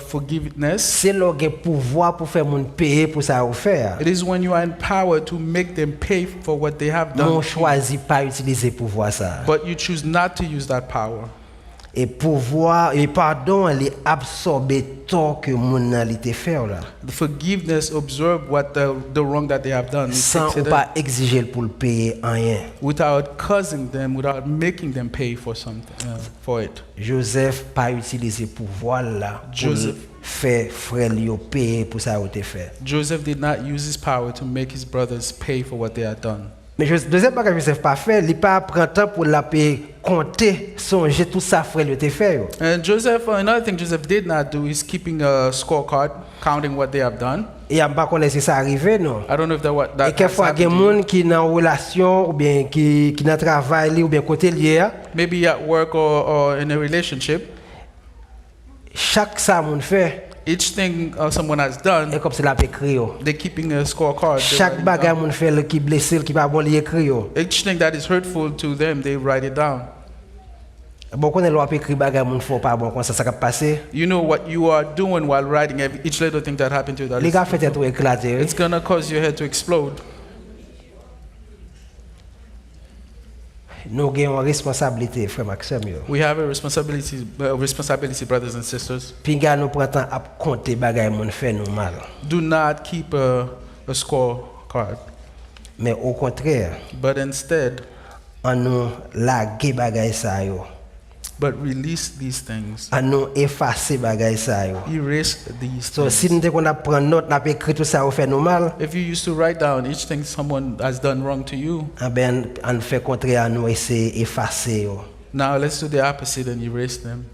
forgiveness, c'est le pouvoir pour faire mon payer pour ça au faire. it is when you are empowered to make them pay for what they have done. Non choisi pas utiliser pouvoir ça. But you choose not to use that power. Et pouvoir et pardon les absorber tort que mon a été fait là. The forgiveness absorb what the wrong that they have done. It Sans takes ou it pas exiger pour le payer rien. without causing them, without making them pay for something for it. Joseph pas utiliser pouvoir là pour Joseph. faire frère lui payer pour ça été fait. Joseph did not use his power to make his brothers pay for what they had done. Mais deuxième bagage Joseph pas fait, il pas prend temps pour la payer compter songer tout ça frère lui était fait. And Joseph, another thing Joseph did not do is keeping a scorecard, counting what they have done. Et on pas connaître si ça arrivé non. I don't know if Et that has quelquefois il y a happened to you. monde qui dans relation ou bien qui dans travail ou bien côté lié, Maybe at work or in a relationship. chaque ça moun fait Each thing someone has done, et comme c'est la écrit. they're keeping a scorecard. They Chaque write it bagage down. moun fait le qui blessé, le qui pas bon li écrit. Each thing that is hurtful to them, they write it down. Bon connaît l'on écrit bagage moun faut pas bon comme ça va passer. You know what you are doing while writing each little thing that happened to you. That Les is, gars fait tout éclater. it's gonna cause your head to explode. Nous avons une responsabilité, frère Maxime. We have a responsibility, brothers and sisters. Puis nous prenons temps à compter bagay moun fait nous mal. Do not keep a scorecard, Mais au contraire, but instead, on nous laguer bagay ça yo. but release these things. On nous effacer bagay ça yo. Erase these So si things. nous qu'on prend note, n'a écrit tout ça au fait nous mal, If you used to write down each thing someone has done wrong to you, ben on fait contraire à nous essayer effacer yo. now let's do the opposite and erase them.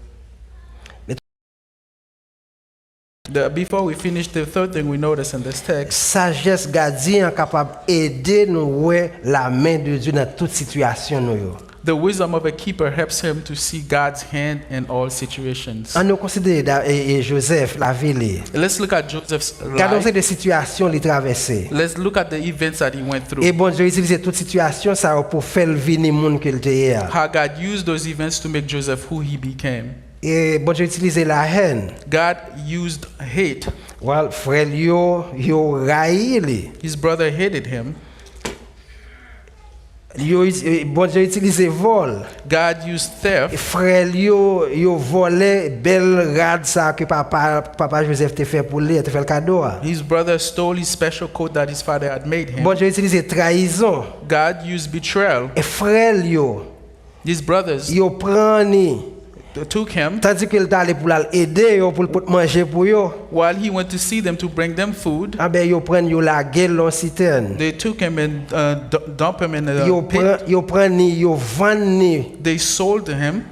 Before we finish, the third thing we notice in this text, Sagesse gardien capable aider nous ouais la main de Dieu dans toute situation nous yo. The wisdom of a keeper helps him to see God's hand in all situations. On nous considère Joseph la ville. Let's look at Joseph's Gardons life. des situations qu'il traversait. Let's look at the events that he went through. Et bon Dieu utilisait toute situation ça pour faire venir monde qu'il était. How God used those events to make Joseph who he became. Et bon Dieu utilisait la haine. God used hate. Well, frère yo raï li. His brother hated him. Bon Dieu utilisait vol. God used theft. Frère yo volé belle rad ça que papa Joseph te fait pour lui, te fait le cadeau. His brother stole his special coat that his father had made him. Bon Dieu utilisait trahison. God used betrayal. Et frère yo His brothers prend ni took him tandis qu'il allait pour l'aider yo pour manger pour yo. while he went to see them to bring them food. Ah ben yo prend yo la gueule dans citerne. They took him and dump him in a pit. Yo prend ni yo vend ni. They sold him.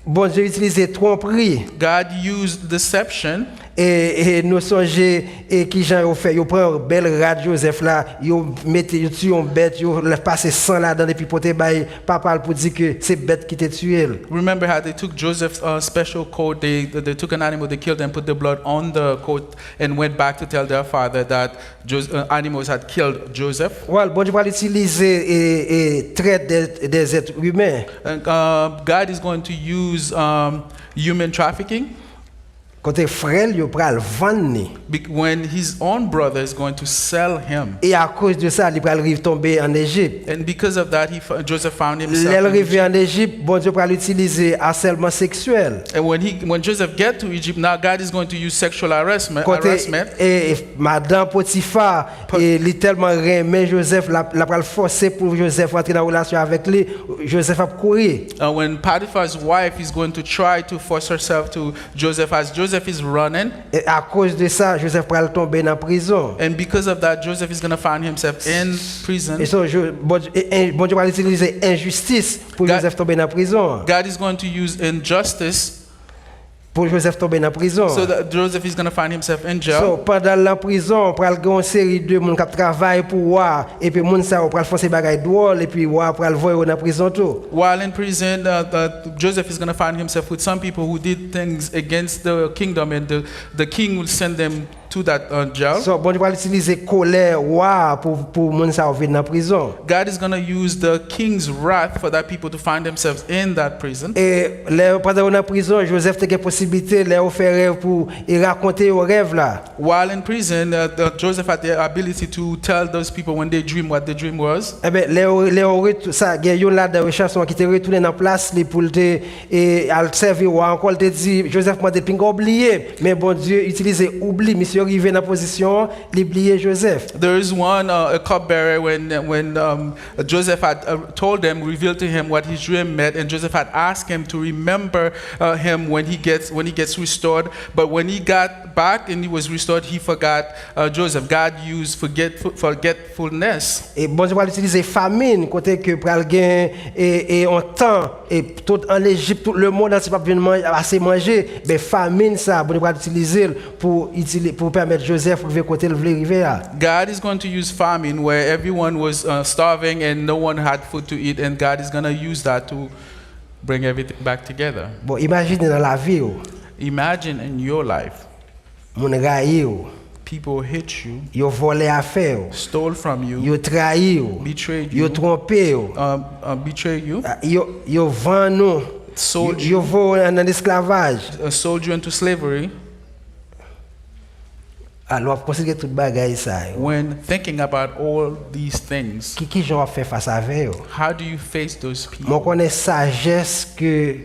Bon Dieu utilisait tromperie. God used deception. Et nous songeons et qui Jean yo fait yo prend belle rad Joseph là yo mette yo tue on bête yo passer sang là dans et puis porter bail papa pour dire que c'est bête qui t'a tué. Remember how they took Joseph's special coat, they took an animal, they killed and put the blood on the coat and went back to tell their father that animals had killed Joseph. Well, bon Dieu va utiliser et traite des êtres humains. And, God is going to use human trafficking. Côté frère yo pral vendre. When his own brother is going to sell him. Et à cause de ça, il pral rive tomber en Égypte. And because of that, Joseph found himself. L'arrivée en Égypte, bon Dieu pral utiliser harcèlement sexuel. And when Joseph get to Egypt, now God is going to use sexual harassment. Et Madame Potiphar, il tellement aimé Joseph, la pral forcer pour Joseph entrer dans relation avec lui. Joseph a couru. When Potiphar's wife is going to try to force herself to Joseph, as Joseph is running. Et à cause de ça, Joseph pral tomber dans prison. And because of that, Joseph is going to find himself in prison. Et so, bon Dieu va utiliser injustice pour Joseph tomber dans prison. God is going to use injustice pour Joseph tomber dans prison. So that Joseph is going to find himself in jail. So pendant la prison, pral gon série de monde qui travaille pour roi et puis monde ça pral faire bagay drôle et puis roi pral voyer dans prison tout. While in prison, Joseph is going to find himself with some people who did things against the kingdom, and the king will send them to that jail. So bon Dieu va utiliser colère roi pour monde ça venir dans prison. God is going to use the king's wrath for that people to find themselves in that prison. Et pendant dans prison, Joseph te gen possibilité leur faire rêve pour raconter au rêve là. While in prison, Joseph had the ability to tell those people when they dream what the dream was. Eh ben les ça gen yon là dans chanson qui te retourner dans place li pour te et al servir ou encore te dit Joseph m'a dit pinga oublié mais bon Dieu utiliser oubli monsieur arrivé dans position l'oublier Joseph. There is one a cupbearer when Joseph had told them, revealed to him what his dream meant, and Joseph had asked him to remember him when he gets restored. But when he got back and he was restored, he forgot Joseph. God used forgetfulness. Et bon Dieu va utiliser famine côté que pral gain et en temps et tout en Égypte tout le monde n'a pas assez manger mais famine ça bon Dieu va utiliser pour permettre Joseph de côté le arriver là. God is going to use famine where everyone was starving and no one had food to eat, and God is going to use that to bring everything back together. Bon imagine dans la vie Imagine in your life, mon raï people hit you, yo volé affaire stole from you, yo trahi betrayed you, yo trompé betrayed you, yo vend nous sold yo volé en esclavage, sold you into slavery. Alors considérer toute bagaille ça. When thinking about all these things, Qui j'en fait face avec how do you face those people? Moi connais sagesse que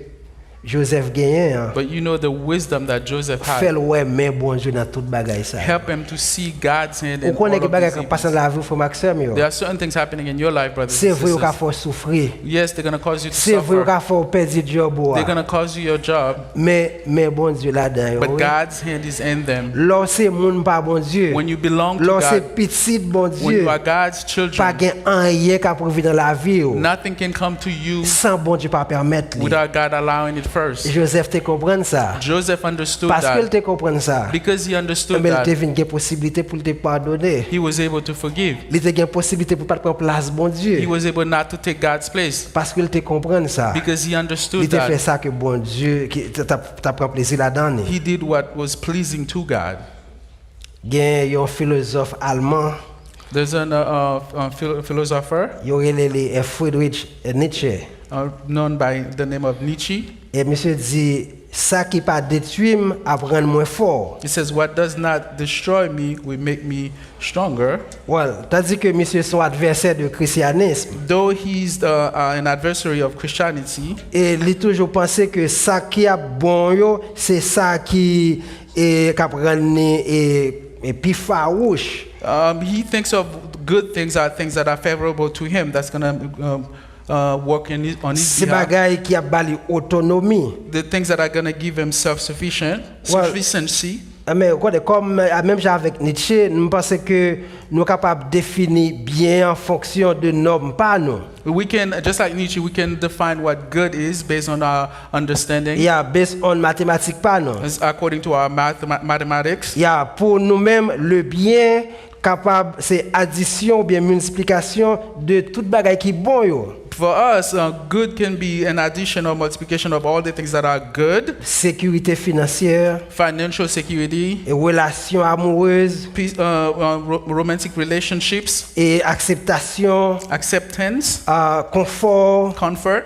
Joseph gagnait. But you know the wisdom that Joseph Fait had. ouais mais bon Dieu dans toute bagaille ça. Help him to see God's hand On in all connaît que of bagaille these qui passe dans events. la vie faut Maxime. There are certain things happening in your life, brothers C'est and vrai qu'on sisters. faut souffrir. Yes, they're going to cause you to C'est vrai suffer. qu'on faut perdre job. They're going to cause you your job. Mais bon Dieu là-dedans. But God's hand is in them. Lorsque moun pas bon Dieu. When you belong to Lorsque God, petit bon when Dieu. you are God's Pas children, gain rien qu'a prouver dans la vie. nothing can come to you Sans bon Dieu pas permettre. without God allowing it first. Joseph te comprendre ça. Joseph understood Parce qu'il that. te comprendre ça. Because he understood Mais il te that, vient une possibilité pour te pardonner. he was able to forgive. Il te une possibilité pour pas prendre place bon He Dieu. was able not to take God's place. Parce qu'il te comprendre ça. Because he Il understood te fait that. ça que bon Dieu qui t'a pris plaisir là-dedans. He did what was pleasing to God. Il y a un philosophe allemand, There's a philosopher il y a Friedrich Nietzsche. known by the name of Nietzsche. Et monsieur dit, ça qui pas détruit apprend moins fort. He says, what does not destroy me will make me stronger. Well, tandis que monsieur son adversaire du christianisme. Though he's an adversary of Christianity, Et il toujours pensé que ça qui est bon yo, c'est ça qui est et plus farouche. he thinks of good things are things that are favorable to him. That's going to work on his C'est behalf. bagaille qui a bali autonomie. The things that are going to give him sufficiency. Mais comme même chose avec Nietzsche, nous pensons que nous sommes capables de définir bien en fonction de normes pas nous. We can, just like Nietzsche, we can define what good is based on our understanding. Yeah, based on mathématiques pas nous. As according to our mathematics. Yeah, pour nous-mêmes le bien capable c'est addition ou bien multiplication de toute bagaille qui bon yo. For us, good can be an addition or multiplication of all the things that are good. Sécurité financière, Financial security, et relations amoureuses peace, romantic relationships, et acceptation, acceptance, confort, comfort,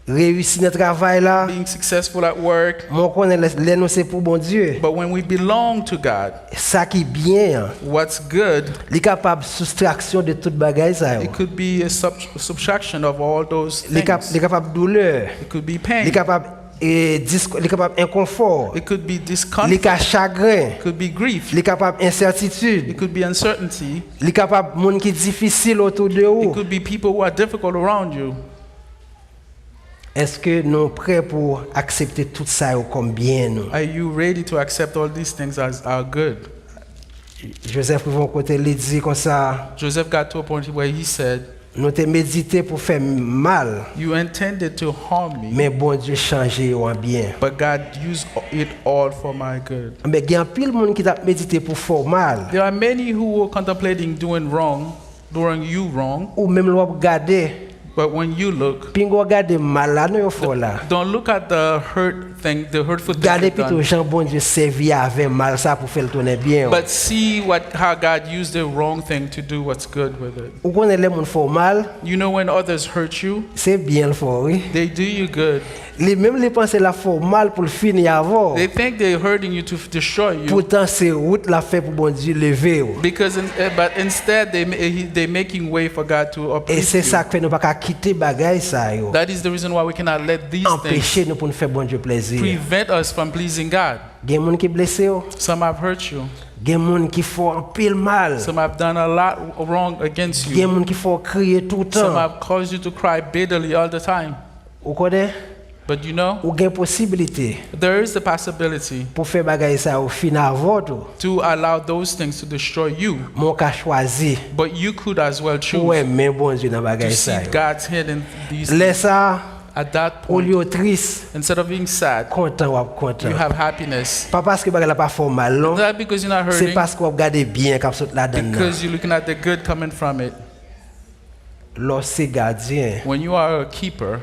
réussir dans le travail là. being successful at work. Mon connaît les nous c'est pour bon Dieu. But when we belong to God, Ça qui bien, what's good, il est capable de soustraction de toute bagaille ça. it could be a subtraction of all those Il est things. capable de douleur, It could be il pain. est capable il est capable inconfort, It could be il est discomfort. capable chagrin, It could be grief. il est capable incertitude, It could be uncertainty. il est capable monde qui difficile autour de It vous. could be people who are difficult around you. Est-ce que nous sommes prêts pour accepter tout ça comme bien nous? Are you ready to accept all these things as are good? Joseph pour côté il dit comme ça, Joseph got to a point where he said, nous t'ai médité pour faire mal, you intended to harm me, mais bon Dieu changé en bien. but God used it all for my good. Mais il y a pile monde qui t'a médité pour faire mal. There are many who were contemplating doing you wrong, Ou même l'on regarder, but when you look, puis on regarde mal là nous faut là. don't look at the hurtful thing Regardez you've plutôt done, Jean bon Dieu servi avec mal ça pour faire le tourner bien. but see how God used the wrong thing to do what's good with it. Ou connaît les monde font mal, You know, when others hurt you, c'est bien le fort, oui. they do you good. Les même les penser la font mal pour le finir avant. They think they're hurting you to destroy you, Pourtant c'est route la fait pour bon Dieu lever. but instead they're making way for God to Et uplift c'est you. ça que fait nous pas quitter bagaille ça yo. That is the reason why we cannot let these things Empêcher nous pour nous faire bon Dieu plaisir. prevent us from pleasing God. Gen moun qui blessé yo, Some have hurt you. gen moun qui font en pile mal. Some have done a lot wrong against Gen you. moun qui font crier tout le Some temps. have caused you to cry bitterly all the time. Ou connaît? But you know, Ou gen possibilité there is the possibility pour faire bagaille ça au fin avant tout. to allow those things to destroy you. Mon ka choisi But you could as well pour choose aimer bon Dieu dans to bagaille see ça. God's hand in these Laisse things. ça At that au point, lieu triste, instead of being sad, content ou content. you have happiness. Pas parce que bagaille la pas fait mal non. Not because you're not C'est hurting, parce qu'on regarde bien cap saute là-dedans. because you're looking at the good coming from it. Lorsque gardien, When you are a keeper,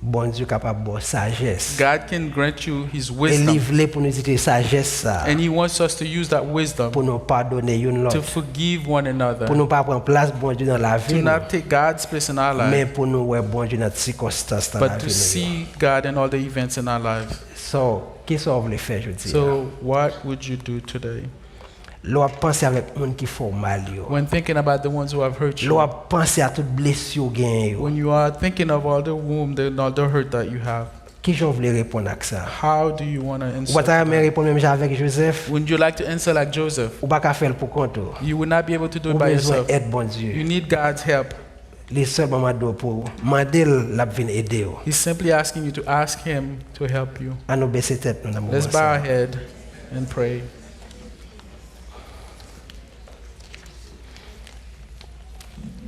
bon Dieu capable de sagesse. God can grant you His Et wisdom. livrer pour nous dire sagesse ça And He wants us to use that wisdom pour nous pardonner une to l'autre. forgive one Pour another, nous pas prendre place bon Dieu dans la to vie, not take God's place in our mais life, pour nous ouais bon Dieu dans les circonstances dans la but to vie. see God in all the events in our lives. So, qu'est-ce qu'on veut faire je dis? So, what would you do today? L'on pense avec monde qui font mal yo. When thinking about the ones who have hurt L'on you, pense à toute blessure gain yo. when you are thinking of all the wound and all the hurt that you have, Qui j'en voulais répondre à ça? how do you want to Ou answer? pas ta me répondre même avec Joseph? Would you like to answer like Joseph? Ou pas qu'à faire pour compte? You would not be able to do Ou it by besoin yourself. aide bon You Dieu. need God's help. Les seuls moments d'eau pour mandel la venir aider yo. He's simply asking you to ask Him to help you. À nous baisser tête nous dans Let's bow our moment. head and pray.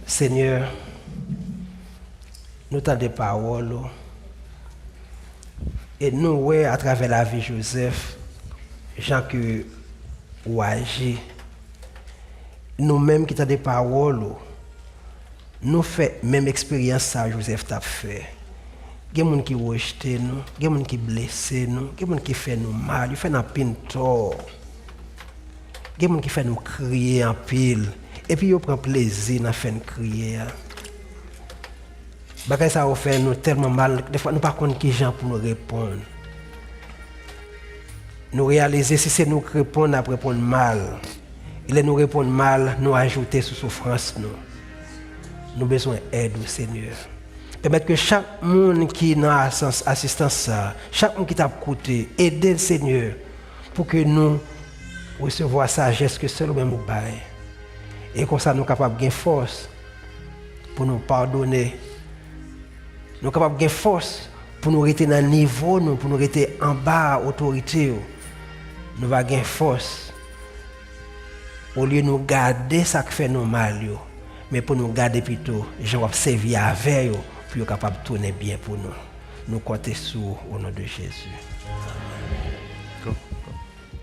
Seigneur, nous t'as des paroles Et nous, ouais, à travers la vie Joseph, gens que ou agi, nous-mêmes qui avons des paroles, nous faisons même expérience ça Joseph t'a fait. Il y a des gens qui rejettent nous, il y a des gens qui blessent nous, il y a des gens qui font nous mal, ils font nous peine tort. Il y a des gens qui font nous crier en pile. Et puis ils prennent plaisir à faire nous crier. Bagay ça fait nous tellement mal, des fois nous ne savons pas qui gens pour nous répondre. Nous réaliser si c'est nous qui répondons, nous répondre mal. Et nous répondre mal, nous ajouter sous souffrance nous. Nous avons besoin d'aide au Seigneur. Permettre que chaque monde qui est dans l'assistance, chaque monde qui t'a écouté, aider le Seigneur pour que nous recevions la sagesse que seul nous bail. Et comme ça, nous sommes capables de force pour nous pardonner. Nous sommes capables de force pour nous rester dans le niveau, pour nous rester en bas de l'autorité. Nous allons gagner force. Au lieu de nous garder ça qui fait nous mal, mais pour nous garder plutôt, je vais servir avec eux pour être capable de tourner bien pour nous. Nous comptons sur au nom de Jésus. Go.